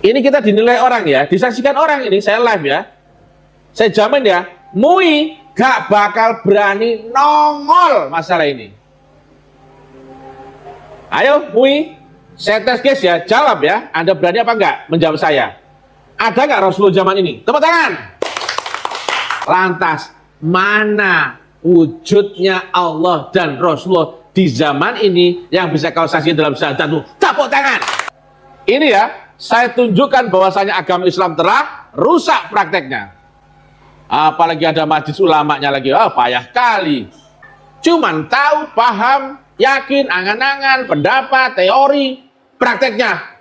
Ini kita dinilai orang ya, disaksikan orang ini, saya live ya. Saya jamin ya, MUI gak bakal berani nongol masalah ini. Ayo MUI, saya tes case ya, jawab ya. Anda berani apa enggak menjawab saya? Ada nggak Rasulullah zaman ini? Tepuk tangan. Lantas, mana wujudnya Allah dan Rasulullah di zaman ini yang bisa kau saksikan dalam syahadatmu? Tepuk tangan. Ini ya, saya tunjukkan bahwasanya agama Islam telah rusak prakteknya. Apalagi ada majelis ulamanya lagi, payah kali. Cuman tahu, paham, yakin, angan-angan, pendapat, teori, prakteknya.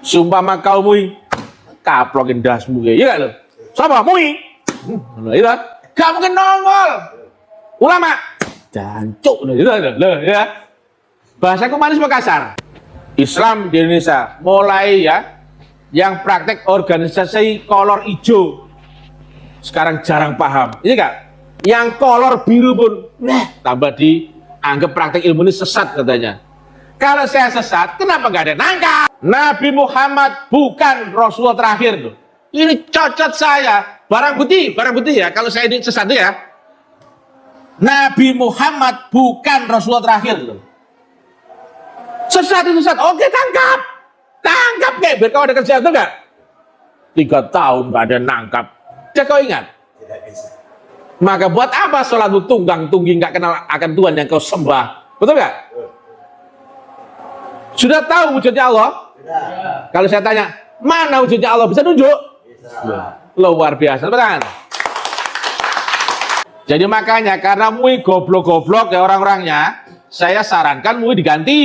Sumpah kau MUI, kaplokin dasmu ya, iya lo. Siapa MUI? Iya, gak mungkin nongol. Ulama, jancuk, ya. Bahasaku manis Makassar. Islam di Indonesia mulai ya, yang praktek organisasi kolor hijau sekarang jarang paham. Ini kak, yang kolor biru pun tambah dianggap praktek ilmu ini sesat katanya. Kalau saya sesat, kenapa nggak ada nangkap? Nabi Muhammad bukan Rasulullah terakhir tuh. Ini cocot saya, barang bukti ya. Kalau saya ini sesat ya, Nabi Muhammad bukan Rasulullah terakhir tuh. Sesat itu sesat, oke tangkap kayak biar kau ada kerja itu enggak? 3 tahun nggak ada nangkap. Cek kau ingat? Tidak bisa. Maka buat apa sholatmu tunggang-tunggi nggak kenal akan Tuhan yang kau sembah? Betul nggak? Sudah tahu wujudnya Allah? Sudah. Kalau saya tanya, mana wujudnya Allah? Bisa nunjuk? Bisa. Luar biasa, betul. Jadi makanya karena MUI goblok-goblok ya orang-orangnya, saya sarankan MUI diganti.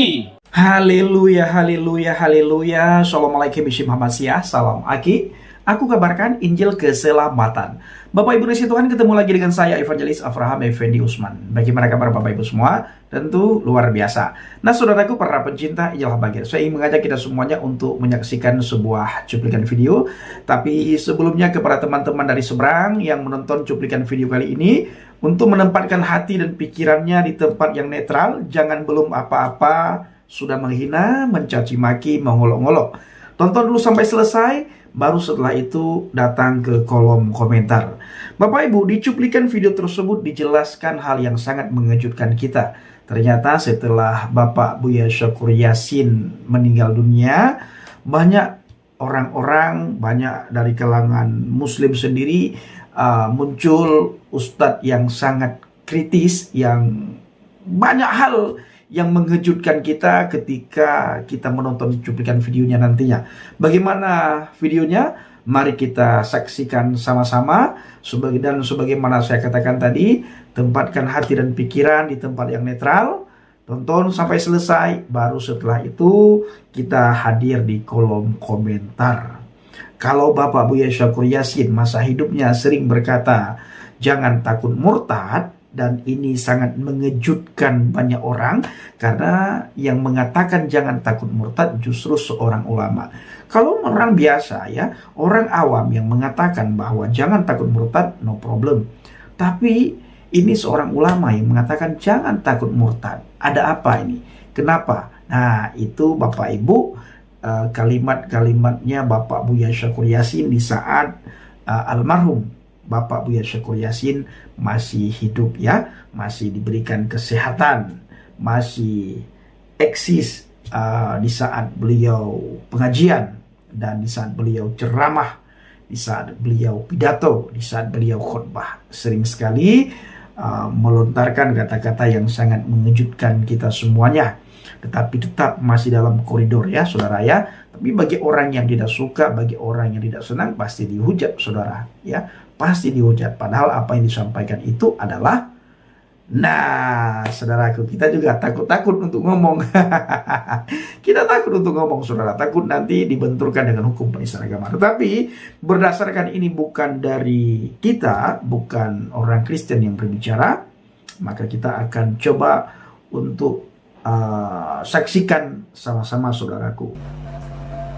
Haleluya, haleluya, haleluya. Assalamualaikum warahmatullahi wabarakatuh. Salam Aki. Aku kabarkan Injil keselamatan. Bapak Ibu Nasi Tuhan, ketemu lagi dengan saya Evangelis Avraham Effendi Usman. Bagaimana kabar Bapak Ibu semua? Tentu luar biasa. Nah saudaraku para pencinta Injil Habagyat, saya ingin mengajak kita semuanya untuk menyaksikan sebuah cuplikan video. Tapi sebelumnya kepada teman-teman dari seberang yang menonton cuplikan video kali ini, untuk menempatkan hati dan pikirannya di tempat yang netral, jangan belum apa-apa sudah menghina, mencaci maki, mengolok-ngolok. Tonton dulu sampai selesai, baru setelah itu datang ke kolom komentar. Bapak Ibu, di cuplikan video tersebut dijelaskan hal yang sangat mengejutkan kita. Ternyata setelah Bapak Buya Syakur Yasin meninggal dunia, banyak orang-orang, banyak dari kalangan muslim sendiri muncul ustadz yang sangat kritis, yang banyak hal yang mengejutkan kita ketika kita menonton cuplikan videonya nantinya. Bagaimana videonya? Mari kita saksikan sama-sama. Dan sebagaimana saya katakan tadi, tempatkan hati dan pikiran di tempat yang netral. Tonton sampai selesai, baru setelah itu kita hadir di kolom komentar. Kalau Bapak Buya Syakur Yasin masa hidupnya sering berkata, jangan takut murtad, dan ini sangat mengejutkan banyak orang, karena yang mengatakan jangan takut murtad justru seorang ulama. Kalau orang biasa ya, orang awam yang mengatakan bahwa jangan takut murtad, no problem. Tapi ini seorang ulama yang mengatakan jangan takut murtad. Ada apa ini? Kenapa? Nah itu Bapak Ibu, kalimat-kalimatnya Bapak Buya Syakur Yasin di saat almarhum Bapak Buya Syakur Yasin masih hidup ya, masih diberikan kesehatan, masih eksis di saat beliau pengajian, dan di saat beliau ceramah, di saat beliau pidato, di saat beliau khutbah. Sering sekali melontarkan kata-kata yang sangat mengejutkan kita semuanya. Tetapi tetap masih dalam koridor ya saudara ya. Tapi bagi orang yang tidak suka, bagi orang yang tidak senang, pasti dihujat saudara ya. Pasti dihujat. Padahal apa yang disampaikan itu adalah, nah saudaraku, kita juga takut-takut untuk ngomong. Kita takut untuk ngomong saudara. Takut nanti dibenturkan dengan hukum penistaan agama. Tetapi berdasarkan ini bukan dari kita, bukan orang Kristen yang berbicara, maka kita akan coba untuk saksikan sama-sama saudaraku.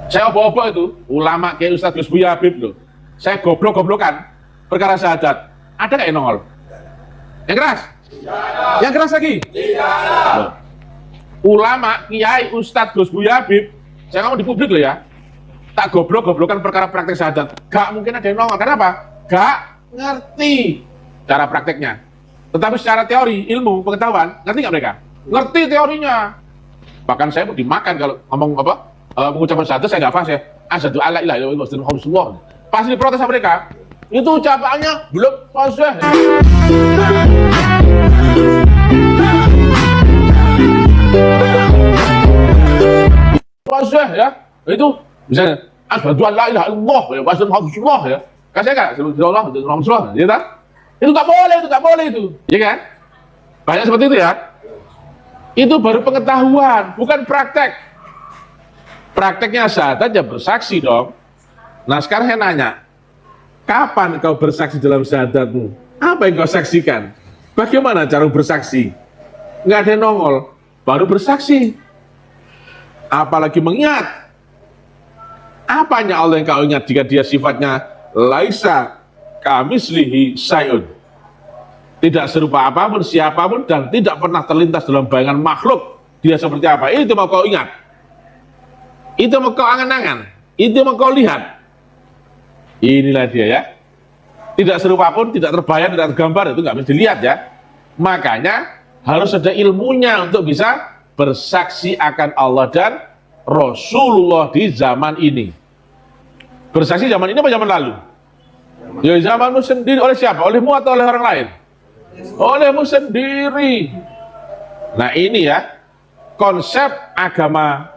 Saya opo-opo itu, ulama kayak Ustadz Gus Buya Habib loh. Saya goblok-goblokan perkara syahadat. Ada nggak yang nongol? Yang keras? Tidak ada. Yang keras lagi? Tidak ada. Loh. Ulama, kiai, Ustadz Gus Buya Habib, saya ngomong di publik loh ya. tak goblok-goblokan perkara praktek syahadat. Gak mungkin ada yang nongol. Kenapa? Gak ngerti cara prakteknya. Tetapi secara teori, ilmu, pengetahuan, ngerti nggak mereka? Ngerti teorinya. Bahkan saya mau dimakan kalau ngomong apa? Mengucapkan syahadat saya nggak faham ya. Asyhadu alla ilaha illallah wa rasulullah. Pasti diprotes sama mereka. Itu ucapannya belum fasih. Fasih ya. Itu misalnya asyhadu alla ilaha illallah wa rasulullah ya. Kasih enggak? Rasulullah, ya kan? Itu nggak boleh itu. Ya kan? Banyak seperti itu ya. Itu baru pengetahuan, bukan praktek. Prakteknya syahadat ya bersaksi dong. Nah sekarang saya nanya, kapan kau bersaksi dalam syahadatmu? Apa yang kau saksikan? Bagaimana cara bersaksi? Nggak ada yang nongol, baru bersaksi. Apalagi mengingat. Apanya Allah yang kau ingat jika dia sifatnya laisa kamislihi syai'un? Tidak serupa apapun, siapapun, dan tidak pernah terlintas dalam bayangan makhluk dia seperti apa. Itu mau kau ingat, itu mau kau angan-angan, itu mau kau lihat. Inilah dia ya. Tidak serupa pun, tidak terbayang, tidak tergambar, itu nggak bisa dilihat ya. Makanya harus ada ilmunya untuk bisa bersaksi akan Allah dan Rasulullah di zaman ini. Bersaksi zaman ini apa zaman lalu? Ya zamanmu sendiri. Oleh siapa? Olehmu atau oleh orang lain? Olehmu sendiri. Nah ini ya konsep agama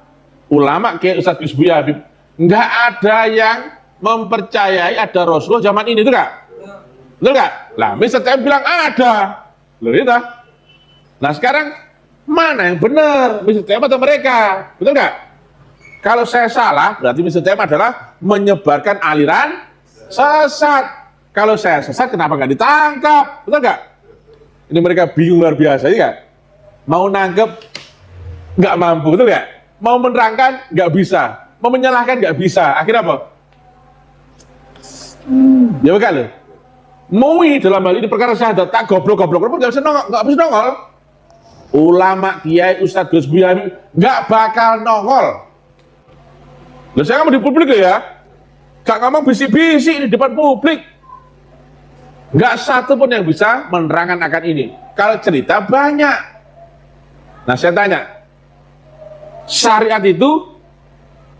ulama kayak Ustadz Gus Buya Habib. Nggak ada yang mempercayai ada Rasulullah zaman ini, itu nggak? Betul nggak? Lah Mr. TM bilang ada. Loh itu. Nah sekarang mana yang benar? Mr. TM atau mereka? Betul nggak? Kalau saya salah berarti Mr. TM adalah menyebarkan aliran sesat. Kalau saya sesat kenapa nggak ditangkap? Betul nggak? Ini mereka bingung luar biasa ya. Mau nangkep nggak mampu, betul nggak? Mau menerangkan nggak bisa, mau menyalahkan nggak bisa. Akhirnya apa? Ya betul loh. MUI dalam hal ini perkara syahadat tak goblok-goblok nggak bisa nongol. Ulama, kiai, Ustadz Gus Buya nggak bakal nongol. Loh saya ngomong di publik ya, gak ngomong bisik-bisik di depan publik. Nggak satu pun yang bisa menerangkan akan ini. Kalau cerita banyak. Nah saya tanya, syariat itu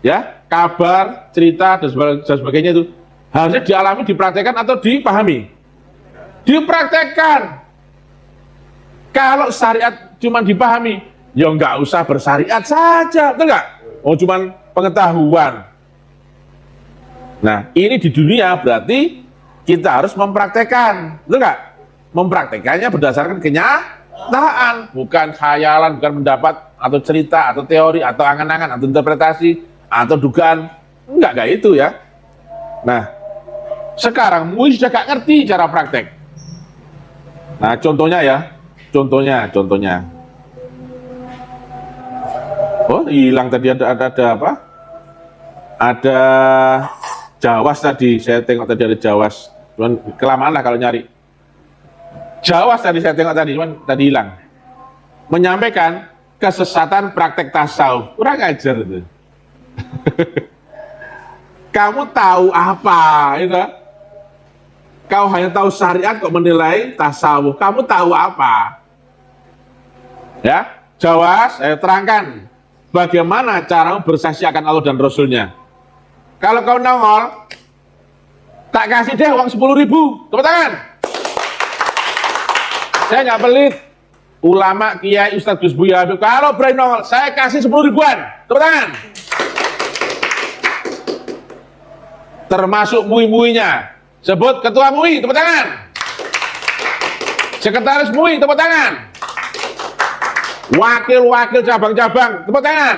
ya kabar, cerita dan sebagainya itu harusnya dialami, dipraktekkan atau dipahami? Dipraktekkan. Kalau syariat cuma dipahami, ya nggak usah bersyariat saja, betul nggak? Oh cuman pengetahuan. Nah ini di dunia berarti kita harus mempraktekkan, betul nggak? Mempraktekannya berdasarkan kenyataan, bukan khayalan, bukan mendapat atau cerita atau teori atau angan-angan atau interpretasi atau dugaan, enggak itu ya. Nah sekarang MUI sudah gak ngerti cara praktek. Nah contohnya ya, contohnya. Oh hilang tadi ada apa? Ada Jawas tadi, saya tengok tadi ada Jawas. Cuman kelamaan lah kalau nyari. Jawas tadi saya tengok tadi, cuman tadi hilang. Menyampaikan kesesatan praktek tasawuf. Kurang ajar itu. Kamu tahu apa itu? Kau hanya tahu syariat kok menilai tasawuf. Kamu tahu apa? Ya, Jawas, saya terangkan bagaimana cara bersaksi akan Allah dan Rasulnya. Kalau kau nongol, tak kasih deh uang 10.000. Tepuk tangan. Saya nggak pelit. Ulama, kiai, Ustadz Gus Buya Habib, kalau berani nongol, saya kasih 10 ribuan. Tepuk tangan. Termasuk MUI-MUI-nya. Sebut ketua MUI, tepuk tangan. Sekretaris MUI, tepuk tangan. Wakil-wakil cabang-cabang, tepuk tangan.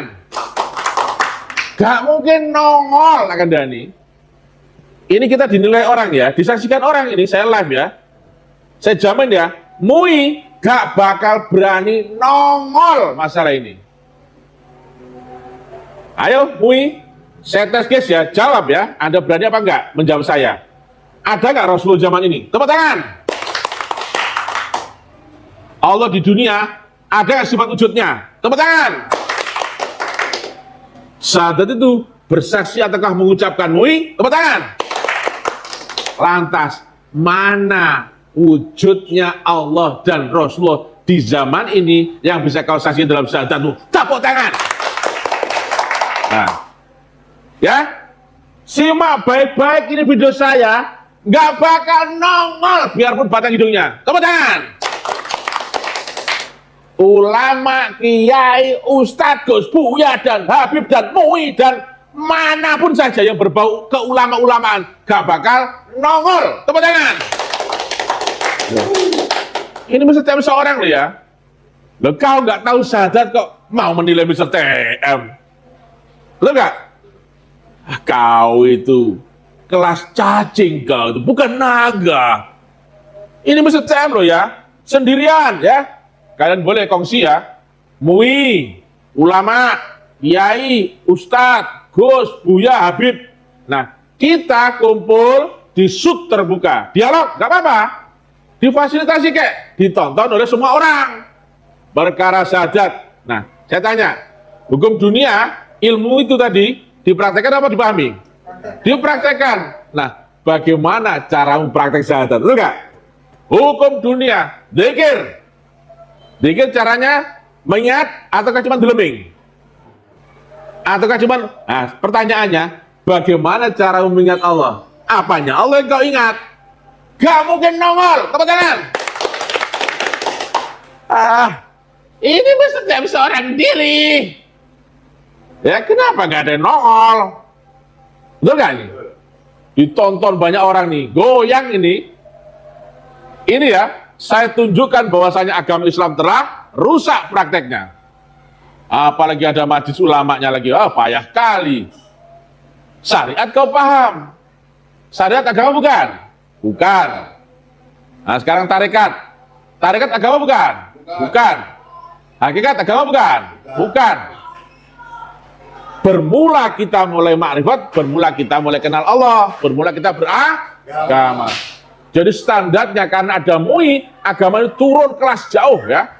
Gak mungkin nongol akan Dhani. Ini kita dinilai orang ya, disaksikan orang ini, saya live ya. Saya jamin ya, MUI gak bakal berani nongol masalah ini. Ayo MUI, saya tes guys ya, jawab ya. Anda berani apa enggak menjawab saya? Ada nggak Rasulullah zaman ini? Tepuk tangan. Allah di dunia ada nggak sifat wujudnya? Tepuk tangan. Syahadat itu bersaksi ataukah mengucapkan MUI? Tepuk tangan. Lantas, mana wujudnya Allah dan Rasulullah di zaman ini yang bisa kau saksikan dalam syahadatmu? Tepuk tangan. Nah, ya, simak baik-baik ini video saya, nggak bakal nongol biarpun batang hidungnya. Tepuk tangan. Ulama, kiai, ustadz, Gus, Buya, dan Habib, dan MUI, dan manapun saja yang berbau keulama-ulamaan gak bakal nongol. Tepuk tangan. Ini Mr. TM seorang loh ya. Loh, kau nggak tahu syahadat kok mau menilai Mr. TM. Betul nggak? Kau itu kelas cacing, kau itu bukan naga. Ini Mr. TM loh ya, sendirian ya. Kalian boleh kongsi ya, MUI, ulama, kiai, ustadz, Gus, Buya, Habib. Nah, kita kumpul di sub terbuka, dialog, gak apa-apa, difasilitasi kayak ditonton oleh semua orang. Perkara syahadat. Nah, saya tanya, hukum dunia, ilmu itu tadi dipraktekkan apa dipahami? Dipraktekkan. Nah, bagaimana cara mempraktek syahadat? Betul gak? Hukum dunia, dzikir. Dzikir caranya mengingat ataukah cuma deleming? Ataukah cuma, nah, pertanyaannya, bagaimana cara mengingat Allah? Apanya Allah yang kau ingat? Gak mungkin nongol. Tepuk tangan. Ini Mr. TM seorang diri. Ya, kenapa gak ada yang nongol? Betul gak ini? Ditonton banyak orang nih, goyang ini. Ini ya, saya tunjukkan bahwasanya agama Islam telah rusak prakteknya. Apalagi ada majelis ulamanya lagi, payah kali. Syariat kau paham? Syariat agama bukan? Bukan. Nah, sekarang tarekat. Tarekat agama bukan? Bukan. Hakikat agama bukan? Bukan. Bermula kita mulai makrifat, bermula kita mulai kenal Allah, bermula kita beragama. Jadi standarnya karena ada MUI, agama itu turun kelas jauh ya.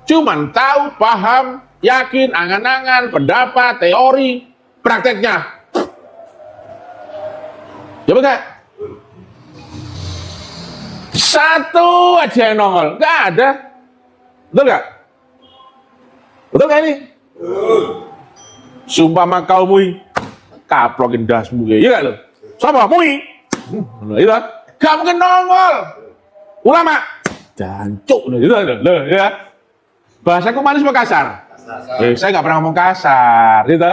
Cuman tahu, paham, yakin, angan-angan, pendapat, teori, prakteknya. Coba gak? Satu aja yang nongol, gak ada. Betul gak? Betul gak ini? Sumpah kau MUI, kaplokin dasmu ya, iya gak lo? Sama MUI, itu gak mungkin nongol. Ulama, jancuk gitu loh ya. Bahasaku manis apa kasar? Saya nggak pernah ngomong kasar, gitu.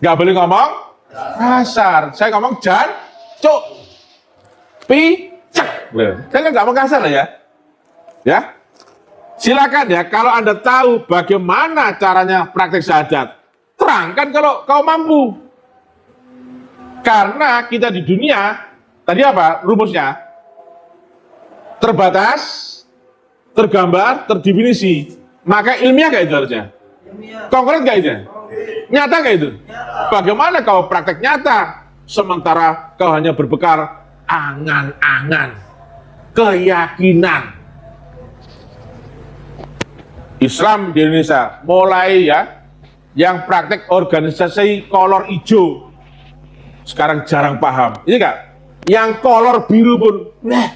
Nggak boleh ngomong kasar. Saya ngomong jancuk, picek. Saya nggak ngomong kasar lah ya. Ya, silakan ya. Kalau Anda tahu bagaimana caranya praktek syahadat, terangkan kalau kau mampu. Karena kita di dunia tadi apa rumusnya? Terbatas, tergambar, terdefinisi. Maka ilmiah gak itu harusnya? Konkret gak itu? Nyata gak itu? Bagaimana kau praktek nyata? Sementara kau hanya berbekal angan-angan, keyakinan. Islam di Indonesia mulai ya, yang praktek organisasi kolor hijau sekarang jarang paham. Ini gak? Yang kolor biru pun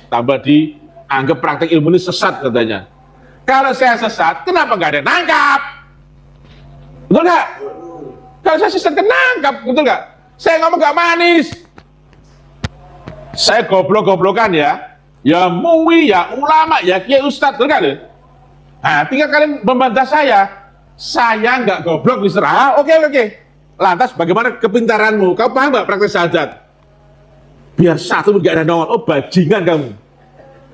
tambah dianggap praktek ilmu ini sesat katanya. Kalau saya sesat, kenapa nggak ada yang nangkap? Betul nggak? Kalau saya sesat kan nangkap, betul nggak? Saya ngomong nggak manis. Saya goblok-goblokan ya. Ya MUI, ya ulama, ya kiai ustadz, betul nggak? Nah, tinggal kalian membantah saya. Saya nggak goblok, Mister. Oke. Lantas bagaimana kepintaranmu? Kau paham nggak praktek syahadat? Biar satu pun nggak ada nongol. Oh, bajingan kamu.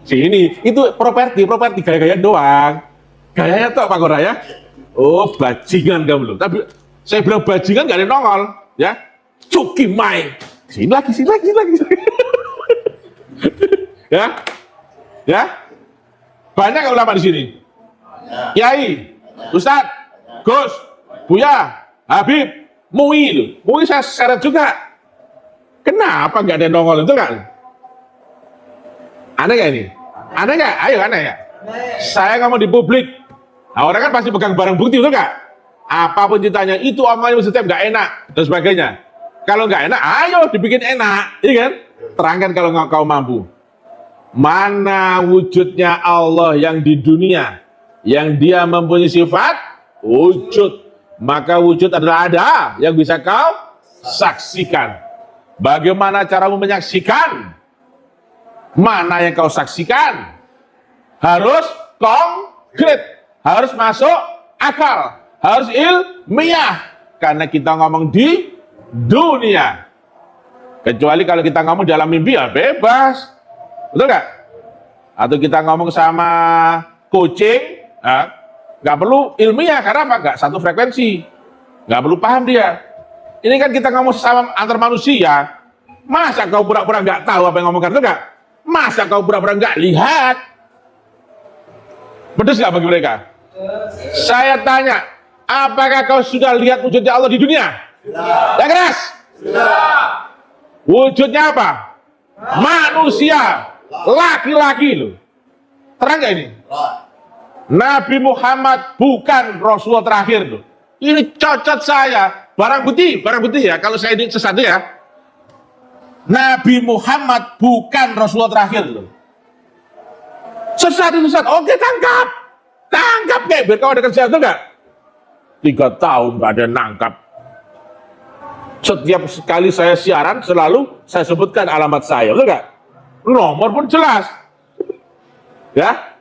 Sini, itu properti gaya-gaya doang. Gayanya tuh Pak Gora ya. Oh, bajingan kamu loh. Tapi saya bilang bajingan gak ada nongol, ya. Cuki mai. Sini lagi. Ya. Banyak ulama di sini. Kiai, Ustadz, Gus, Buya, Habib, MUI loh. MUI saya seret juga. Kenapa nggak ada nongol itu kan? Aneh gak ini? Aneh gak? Ayo aneh ya? Saya ngomong di publik. Nah, orang kan pasti pegang barang bukti, betul gak? Apapun ceritanya, itu omongannya Mr. TM gak enak, dan sebagainya. Kalau nggak enak, ayo dibikin enak, iya kan? Terangkan kalau nggak kau mampu. Mana wujudnya Allah yang di dunia, yang dia mempunyai sifat wujud, maka wujud adalah ada yang bisa kau saksikan. Bagaimana caramu menyaksikan? Mana yang kau saksikan? Harus konkret, harus masuk akal, harus ilmiah, karena kita ngomong di dunia. Kecuali kalau kita ngomong dalam mimpi, ya bebas, betul nggak? Atau kita ngomong sama kucing, nggak perlu ilmiah, karena apa? Nggak satu frekuensi, nggak perlu paham dia. Ini kan kita ngomong sama antar manusia. Masa kau pura-pura nggak tahu apa yang ngomongkan, betul nggak? Masa kau pura-pura nggak lihat? Pedes nggak bagi mereka? Saya tanya, apakah kau sudah lihat wujudnya Allah di dunia? Yang keras? Wujudnya apa? Manusia, laki-laki loh. Terang nggak ini? Nabi Muhammad bukan Rasulullah terakhir loh. Ini cocok saya. Barang bukti ya. Kalau saya ini sesat ya. Nabi Muhammad bukan Rasulullah terakhir loh. Sesat. Oke, tangkap kayak biar kau ada kerjaan, tuh nggak? 3 tahun nggak ada nangkap. Setiap sekali saya siaran selalu saya sebutkan alamat saya, betul nggak? Nomor pun jelas, ya.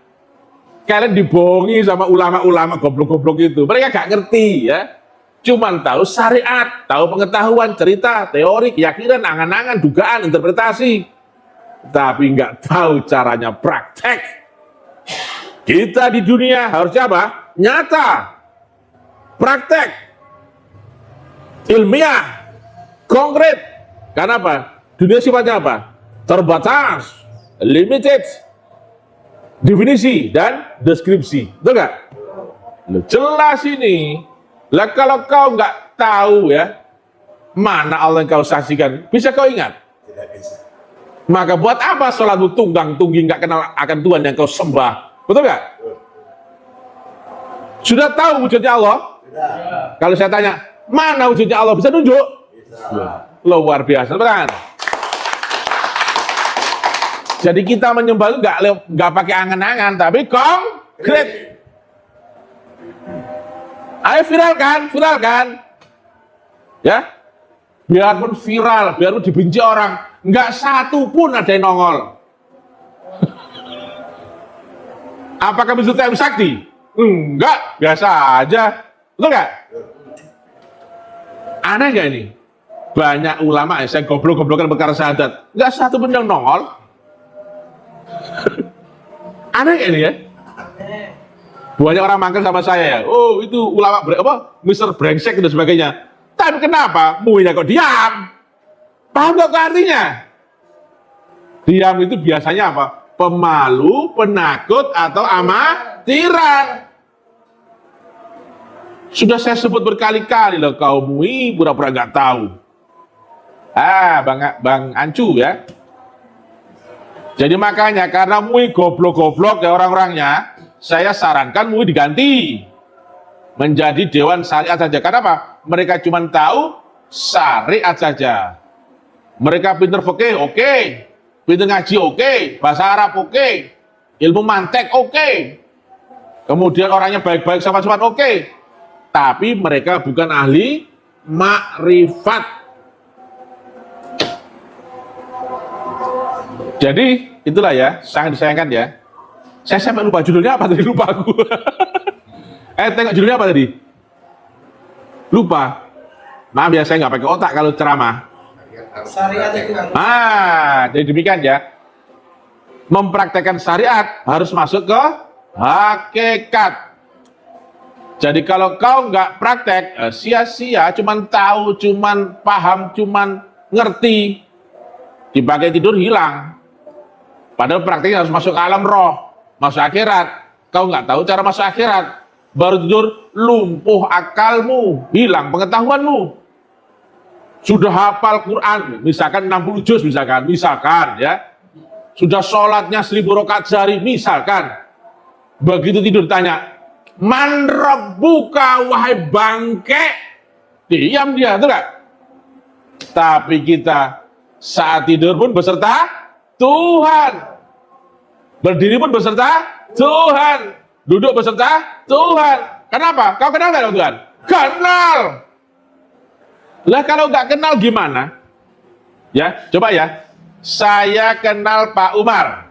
Kalian dibohongi sama ulama-ulama goblok-goblok itu. Mereka nggak ngerti, ya. Cuman tahu syariat, tahu pengetahuan, cerita, teori, keyakinan, angan-angan, dugaan, interpretasi, tapi nggak tahu caranya praktek. Kita di dunia harusnya apa? Nyata, praktek, ilmiah, konkret. Karena apa? Dunia sifatnya apa? Terbatas, limited, definisi dan deskripsi, betul nggak? Jelas ini. Lah kalau kau nggak tahu ya mana Allah yang kau saksikan, bisa kau ingat? Tidak bisa. Maka buat apa sholatmu tunggang-tunggi nggak kenal akan Tuhan yang kau sembah? Betul nggak? Sudah tahu wujudnya Allah? Sudah. Kalau saya tanya, mana wujudnya Allah? Bisa nunjuk? Bisa. Luar biasa, betul? Jadi kita menyembah itu nggak pakai angan-angan, tapi konkret. Ayo viralkan, ya. Biarpun viral, biarpun dibenci orang, nggak satu pun ada yang nongol. Apakah itu TM Sakti? Enggak, biasa aja, betul nggak? Aneh nggak ini? Banyak ulama yang saya goblok-goblokan perkara syahadat, nggak satu pun yang nongol. Aneh nggak ini ya? Banyak orang mangkel sama saya ya. Oh, itu ulama Mr. Brengsek dan sebagainya. Tapi kenapa? Muinya kok diam? Paham gak artinya? Diam itu biasanya apa? Pemalu, penakut, atau amatiran. Sudah saya sebut berkali-kali loh, kaum mui pura-pura gak tahu. Bang Ancu ya. Jadi makanya karena mui goblok-goblok ya orang-orangnya, saya sarankan MUI diganti menjadi Dewan Syariat saja. Karena apa? Mereka cuma tahu syariat saja. Mereka pinter fikih, oke. Pinter ngaji, oke. Bahasa Arab, oke. Ilmu mantek, oke. Kemudian orangnya baik-baik sama sopan, oke. Tapi mereka bukan ahli makrifat. Jadi itulah ya, sangat disayangkan ya. Saya sampai lupa judulnya apa tadi, lupa aku. Tengok judulnya apa tadi? Lupa. Maaf ya, saya nggak pakai otak kalau ceramah. Syariat itu kan. Jadi demikian ya. Mempraktekkan syariat harus masuk ke hakikat. Jadi kalau kau nggak praktek, sia-sia, cuman tahu, cuman paham, cuman ngerti, dipakai tidur hilang. Padahal prakteknya harus masuk ke alam roh. Masuk akhirat, kau nggak tahu cara masuk akhirat, baru tidur lumpuh akalmu, hilang pengetahuanmu. Sudah hafal Quran, misalkan 60 juz misalkan ya, sudah sholatnya 1000 rakaat sehari misalkan, begitu tidur tanya, man rabbuka wahai bangke, diam dia, itu nggak? Tapi kita saat tidur pun beserta Tuhan. Berdiri pun beserta Tuhan. Duduk beserta Tuhan. Kenapa? Kau kenal nggak Tuhan? Kenal. Lah kalau nggak kenal gimana? Ya, coba ya. Saya kenal Pak Umar.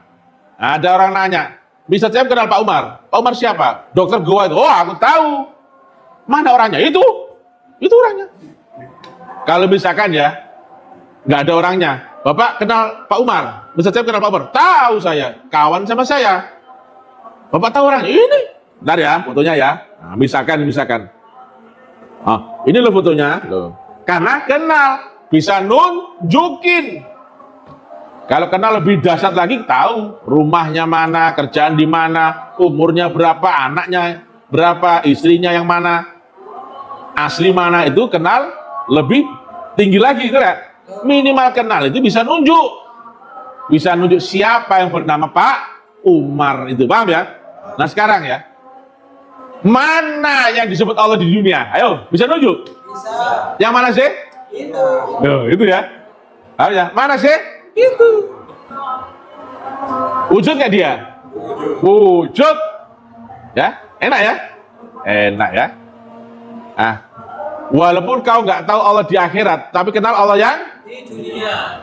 Ada orang nanya, bisa saya kenal Pak Umar? Pak Umar siapa? Dokter Goa itu. Oh, aku tahu. Mana orangnya? Itu orangnya. Kalau misalkan ya, nggak ada orangnya. Bapak kenal Pak Umar? Bisa saya kenal Pak Umar? Tahu saya. Kawan sama saya. Bapak tahu orangnya? Ini. Bentar ya, fotonya ya. Nah, misalkan. Ini loh fotonya. Loh. Karena kenal. Bisa nunjukin. Kalau kenal lebih dahsyat lagi, tahu rumahnya mana, kerjaan di mana, umurnya berapa, anaknya berapa, istrinya yang mana, asli mana, itu kenal lebih tinggi lagi, itu ya. Minimal kenal itu bisa nunjuk siapa yang bernama Pak Umar itu, paham ya? Nah sekarang ya, mana yang disebut Allah di dunia? Ayo, bisa nunjuk? Bisa. Yang mana sih? Itu ya. Paham ya? Mana sih? Itu wujud nggak dia? Wujud ya, enak ya. Walaupun kau nggak tahu Allah di akhirat, tapi kenal Allah yang di dunia.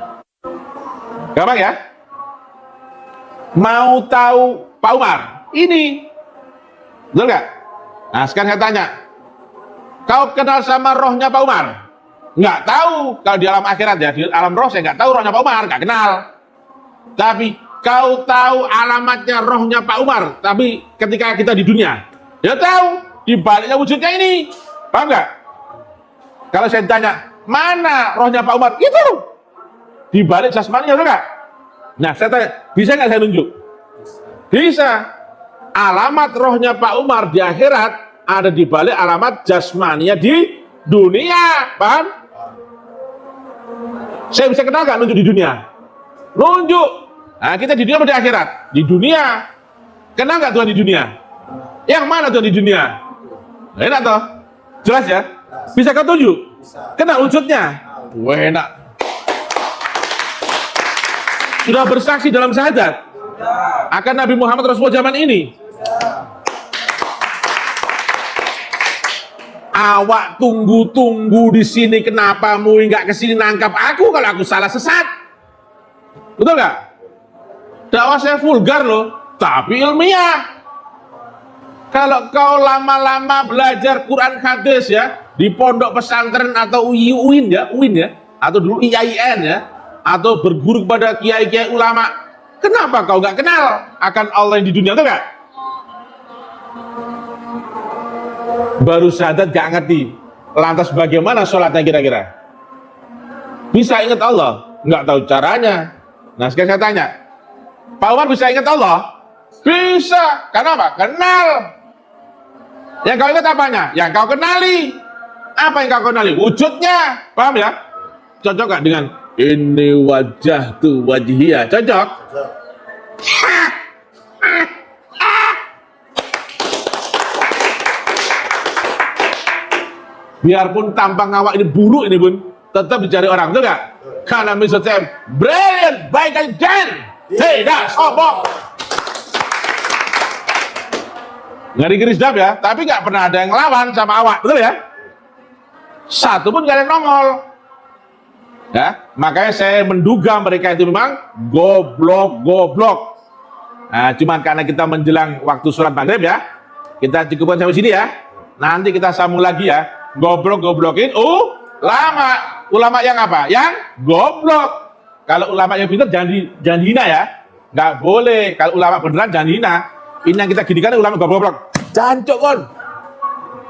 Gampang ya? Mau tahu Pak Umar ini, betul nggak? Nah sekarang saya tanya, kau kenal sama rohnya Pak Umar? Nggak tahu. Kalau di alam akhirat ya, di alam roh saya nggak tahu rohnya Pak Umar, nggak kenal. Tapi kau tahu alamatnya rohnya Pak Umar, tapi ketika kita di dunia, ya tahu di baliknya wujudnya ini, paham nggak? Kalau saya tanya mana rohnya Pak Umar, itu di balik jasmaninya, enggak? Nah saya tanya, bisa nggak saya tunjuk? Bisa. Alamat rohnya Pak Umar di akhirat ada di balik alamat jasmaninya di dunia, paham? Saya bisa kenal nggak nunjuk di dunia? Nunjuk. Nah, kita di dunia atau di akhirat? Di dunia. Kenal nggak Tuhan di dunia? Yang mana Tuhan di dunia? Nah, enak toh? Jelas ya? Bisa kau tunjuk? Kenal wujudnya? Wah, enak. Sudah bersaksi dalam syahadat akan Nabi Muhammad Rasulullah zaman ini. Awak tunggu di sini, kenapa mu nggak kesini nangkap aku kalau aku salah sesat? Betul nggak? Dakwah saya vulgar loh, tapi ilmiah. Kalau kau lama-lama belajar Quran hadis ya di pondok pesantren atau UIN ya, atau dulu IAIN ya, atau berguru kepada kiai-kiai ulama, kenapa kau nggak kenal akan Allah yang di dunia, betul nggak? Baru syahadat gak ngerti, lantas bagaimana sholatnya kira-kira? Bisa ingat Allah? Nggak tahu caranya. Nah sekarang saya tanya, Pak Umar bisa ingat Allah? Bisa. Karena apa? Kenal. Yang kau ingat apanya? Yang kau kenali. Apa yang kau kenali? Wujudnya. Paham ya? Cocok gak dengan ini wajah tu wajhiyah? Cocok? Biarpun tampang awak ini buruk ini pun tetap dicari orang, betul nggak? Karena Mr. Sam brilliant, baik dan jen, tidak sombong. Ngeri-ngeri sedap ya, tapi nggak pernah ada yang ngelawan sama awak, betul ya? Satu pun nggak ada yang nongol. Ya, makanya saya menduga mereka itu memang goblok. Nah, cuman karena kita menjelang waktu sholat maghrib ya, kita cukupkan sampai sini ya. Nanti kita sambung lagi ya. Goblokin ulama yang apa? Yang goblok. Kalau ulama yang pintar jangan dihina ya. Nggak boleh. Kalau ulama beneran jangan dihina. Ini yang kita ginikan ulama goblok. Jancuk kon.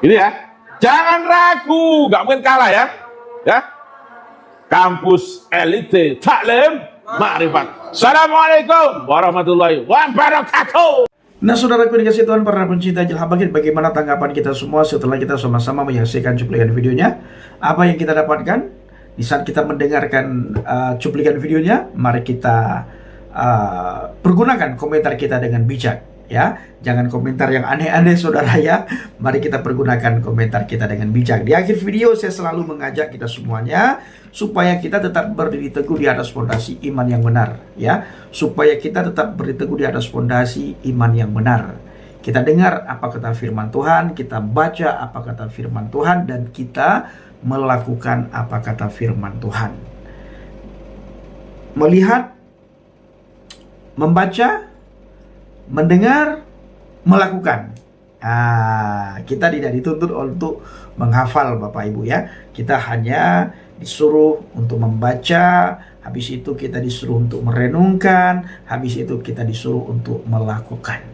Ini ya. Jangan ragu, nggak mungkin kalah ya. Ya. Kampus Elite Taklim Ma'rifat. Assalamualaikum warahmatullahi wabarakatuh. Nah, saudaraku dikasih Tuhan, para pencinta Injil Habakir, bagaimana tanggapan kita semua setelah kita sama-sama menyaksikan cuplikan videonya? Apa yang kita dapatkan di saat kita mendengarkan cuplikan videonya? Mari kita pergunakan komentar kita dengan bijak. Ya, jangan komentar yang aneh-aneh saudara ya. Mari kita pergunakan komentar kita dengan bijak. Di akhir video saya selalu mengajak kita semuanya supaya kita tetap berdiri teguh di atas fondasi iman yang benar ya. Supaya kita tetap berdiri teguh di atas fondasi iman yang benar. Kita dengar apa kata firman Tuhan, kita baca apa kata firman Tuhan, dan kita melakukan apa kata firman Tuhan. Melihat, membaca, mendengar, melakukan. Kita tidak dituntut untuk menghafal Bapak Ibu ya. Kita hanya disuruh untuk membaca, habis itu kita disuruh untuk merenungkan, habis itu kita disuruh untuk melakukan.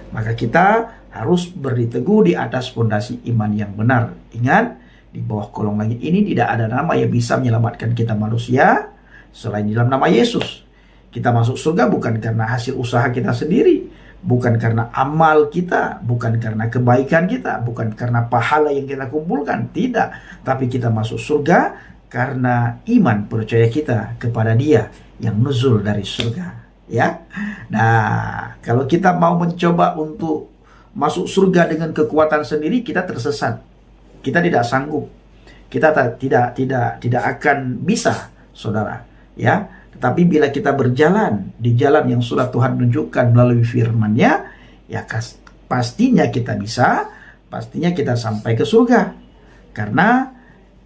Maka kita harus berdiri teguh di atas fondasi iman yang benar. Ingat, di bawah kolong langit ini tidak ada nama yang bisa menyelamatkan kita manusia selain di dalam nama Yesus. Kita masuk surga bukan karena hasil usaha kita sendiri, bukan karena amal kita, bukan karena kebaikan kita, bukan karena pahala yang kita kumpulkan, tidak. Tapi kita masuk surga karena iman percaya kita kepada Dia yang nuzul dari surga, ya. Nah, kalau kita mau mencoba untuk masuk surga dengan kekuatan sendiri, kita tersesat. Kita tidak sanggup. Kita tidak akan bisa, saudara, ya. Tetapi bila kita berjalan di jalan yang sudah Tuhan tunjukkan melalui firman-Nya, ya pastinya kita bisa, pastinya kita sampai ke surga. Karena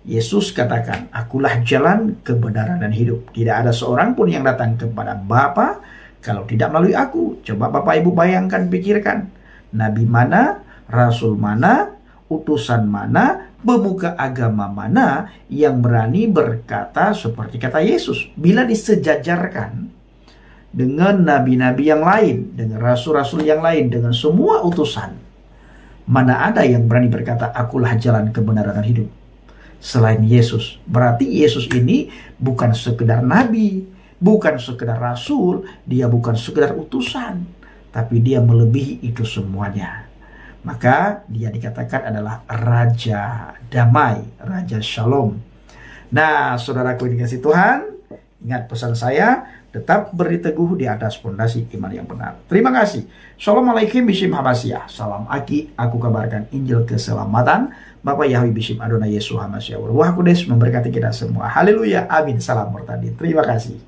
Yesus katakan, akulah jalan, kebenaran, dan hidup. Tidak ada seorang pun yang datang kepada Bapa kalau tidak melalui aku. Coba Bapak Ibu bayangkan, pikirkan. Nabi mana, Rasul mana, utusan mana, pemuka agama mana yang berani berkata seperti kata Yesus bila disejajarkan dengan nabi-nabi yang lain, dengan rasul-rasul yang lain, dengan semua utusan? Mana ada yang berani berkata, akulah jalan, kebenaran, dan hidup selain Yesus? Berarti Yesus ini bukan sekedar nabi, bukan sekedar rasul, dia bukan sekedar utusan, tapi dia melebihi itu semuanya. Maka dia dikatakan adalah Raja Damai, Raja Shalom. Nah, saudaraku yang dikasihi Tuhan, ingat pesan saya, tetap berdiri teguh di atas fondasi iman yang benar. Terima kasih. Assalamualaikum bishim Habasyah. Salam Aki, aku kabarkan Injil keselamatan. Bapak Yahweh bishim Adonai Yesus Hamasya. Wah Kudus memberkati kita semua. Haleluya, amin. Salam Murtadin. Terima kasih.